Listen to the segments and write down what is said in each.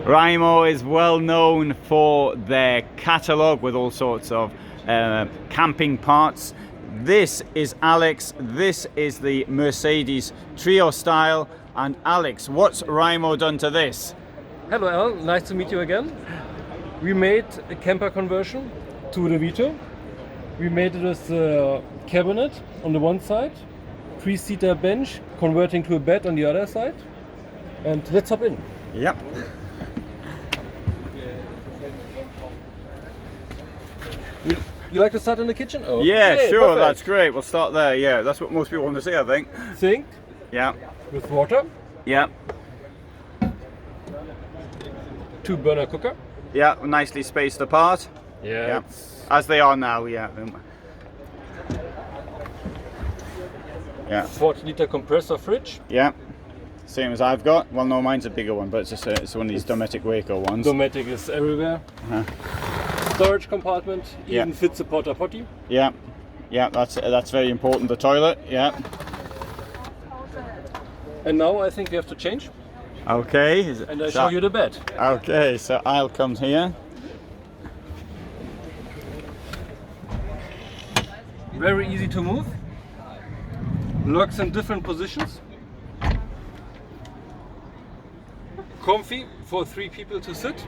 Reimo is well known for their catalogue with all sorts of camping parts. This is Alex, this is the Mercedes Trio Style, and Alex, what's Reimo done to this? Hello Al, nice to meet you again. We made a camper conversion to the Vito. We made it with a cabinet on the one side, 3-seater bench converting to a bed on the other side, and let's hop in. Yep. You like to start in the kitchen? Oh, Yeah, okay, sure, perfect. that's great. We'll start there, yeah. That's what most people want to see, I think. Sink Yeah, with water, yeah, 2-burner cooker. yeah, nicely spaced apart. Yeah. As they are now, yeah. Yeah, 40-liter compressor fridge. yeah. Same as I've got. Well, no, mine's a bigger one, but it's one of these Dometic Waco ones. Dometic is everywhere. Storage compartment, even fits a porta potty. Yeah, yeah, that's very important. The toilet, yeah. And now I think we have to change. Okay. And I show you the bed. Okay, so I'll come here. Very easy to move. Locks in different positions. Comfy for 3 people to sit.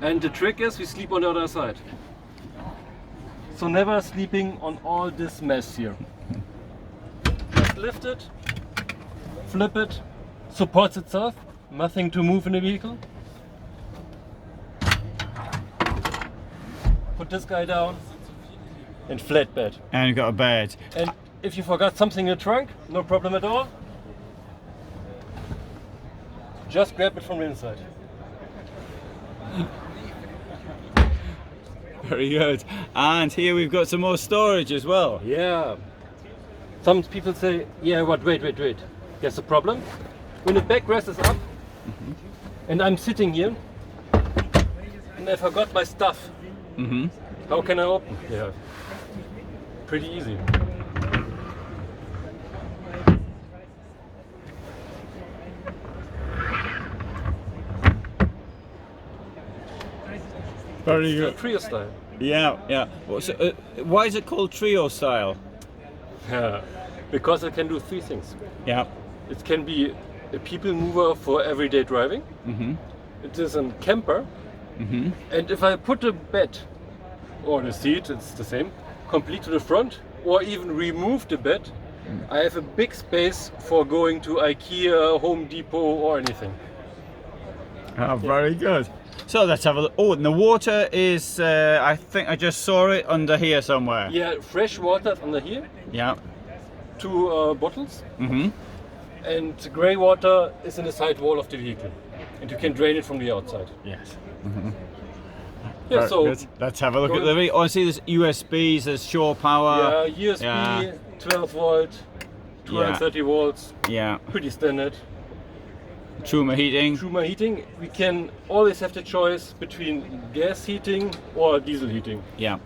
And the trick is we sleep on the other side. So never sleeping on all this mess here. Just lift it, flip it, supports itself, nothing to move in the vehicle. Put this guy down and flat bed. And you've got a bed. And if you forgot something in the trunk, no problem at all. Just grab it from the inside. Very good. And here we've got some more storage as well. Yeah. Some people say, yeah, but wait. There's a problem. When the backrest is up and I'm sitting here and I forgot my stuff, how can I open? Yeah. Pretty easy. Very good. Trio style. Yeah, yeah. Why is it called Trio Style? Yeah. Because it can do 3 things. Yeah. It can be a people mover for everyday driving. It is a camper. And if I put a bed or the seat, it's the same, complete to the front, or even remove the bed, I have a big space for going to IKEA, Home Depot, or anything. Oh, very good. So let's have a look. Oh, and the water is, I think I just saw it under here somewhere. Yeah, fresh water under here. Yeah. 2 bottles. And grey water is in the side wall of the vehicle. And you can drain it from the outside. Yes. Yeah, Very so good. Let's have a look at the. Oh, I see there's USBs, there's shore power. yeah, USB, Yeah. 12 volt, 230 volts. Yeah. Pretty standard. Truma heating. Truma heating, we can always have the choice between gas heating or diesel heating. Yeah.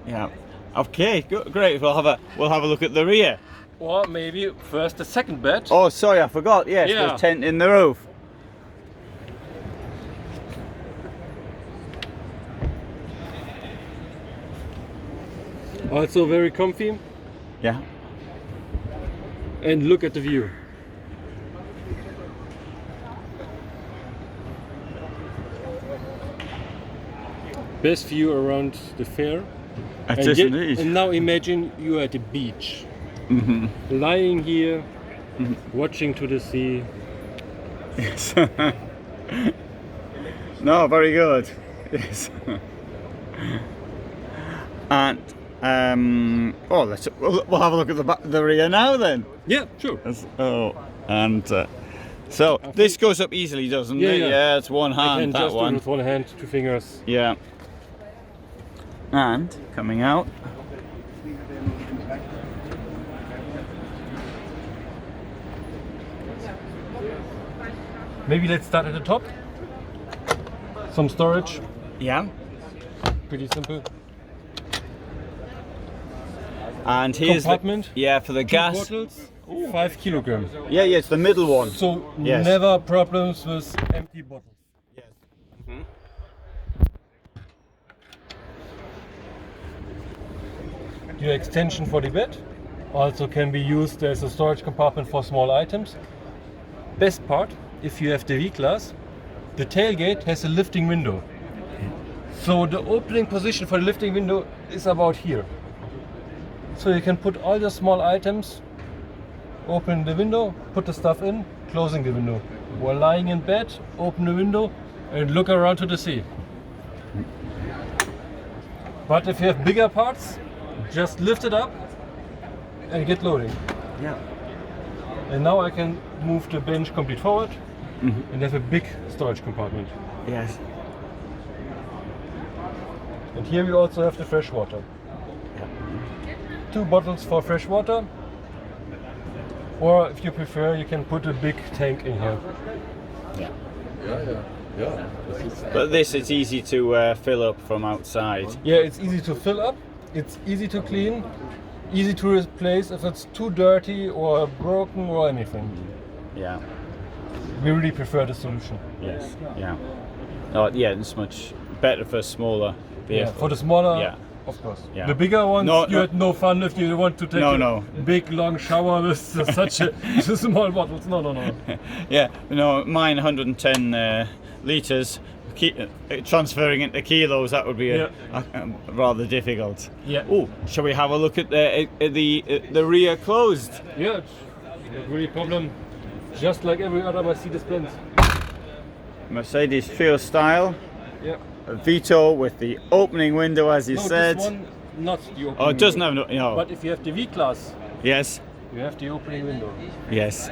Yeah. Okay. Good. Great. We'll have a look at the rear. Or maybe first the second bed. Oh, sorry, I forgot. Yes, Yeah. there's tent in the roof. Also very comfy. Yeah. And look at the view. Best view around the fair. It is yet- indeed. and now imagine you are at the beach. Lying here, watching to the sea. Yes. No, very good. Yes. And we'll have a look at the rear now then. Yeah, sure. Oh, and so this goes up easily, doesn't it? Yeah. Yeah, it's one I can hand, that just do it one. with one hand, 2 fingers. Yeah. And coming out. Maybe let's start at the top. Some storage, Yeah. pretty simple. And here's Compartment, for the 2 gas. bottles 5 kilograms. Yeah, yeah, it's the middle one. So Yes. never problems with empty bottles. Your extension for the bed also can be used as a storage compartment for small items. Best part, if you have the V-Class, the tailgate has a lifting window. So the opening position for the lifting window is about here. So you can put all your small items, open the window, put the stuff in, closing the window. While lying in bed, open the window and look around to the sea. But if you have bigger parts, just lift it up and get loading. Yeah. And now I can move the bench complete forward and have a big storage compartment. Yes. And here we also have the fresh water. 2 bottles for fresh water. Or if you prefer, you can put a big tank in here. Yeah. Yeah. But this is easy to fill up from outside. Yeah, it's easy to fill up, it's easy to clean, easy to replace if it's too dirty or broken or anything. Yeah. We really prefer the solution. Yes. Yeah. Oh, yeah, it's much better for smaller Yeah, vehicles. for the smaller, Yeah. of course. Yeah. The bigger ones, No, you no. had no fun if you want to take No. a big long shower with such small bottles. No. Yeah, no, mine 110 litres. Transferring into kilos, that would be rather difficult. Yeah. Oh, shall we have a look at the rear closed? Yeah, it's not really a problem. Just like every other Mercedes Benz. Mercedes Trio Style, Yeah. Vito with the opening window, as you No, said. this one, not the opening Oh, it doesn't window. have no. But if you have the V-Class, Yes, you have the opening window. yes.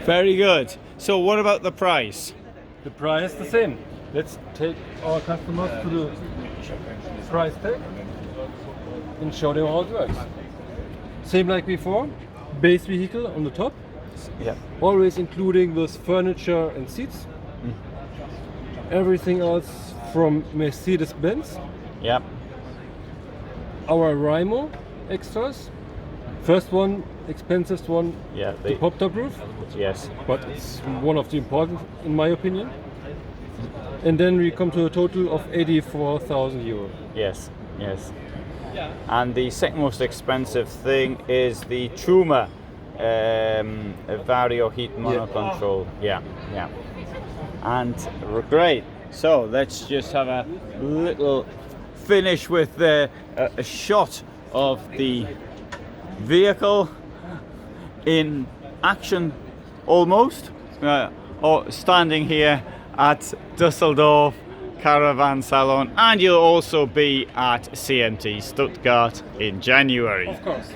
Very good. So, what about the price? The price the same. Let's take our customers to the price tag and show them how it works. Same like before, base vehicle on the top, Yeah. always including with furniture and seats. Everything else from Mercedes-Benz. Yeah. Our Reimo extras. First one, expensive one, Yeah. the pop-top roof, Yes. but it's one of the important in my opinion. And then we come to a total of 84,000 euro. Yes. Yes. And the second most expensive thing is the Truma Vario heat mono control. Yeah. Yeah. And great. So let's just have a little finish with a shot of the vehicle in action, almost, or standing here at Dusseldorf Caravan Salon, and you'll also be at CMT Stuttgart in January. Of course.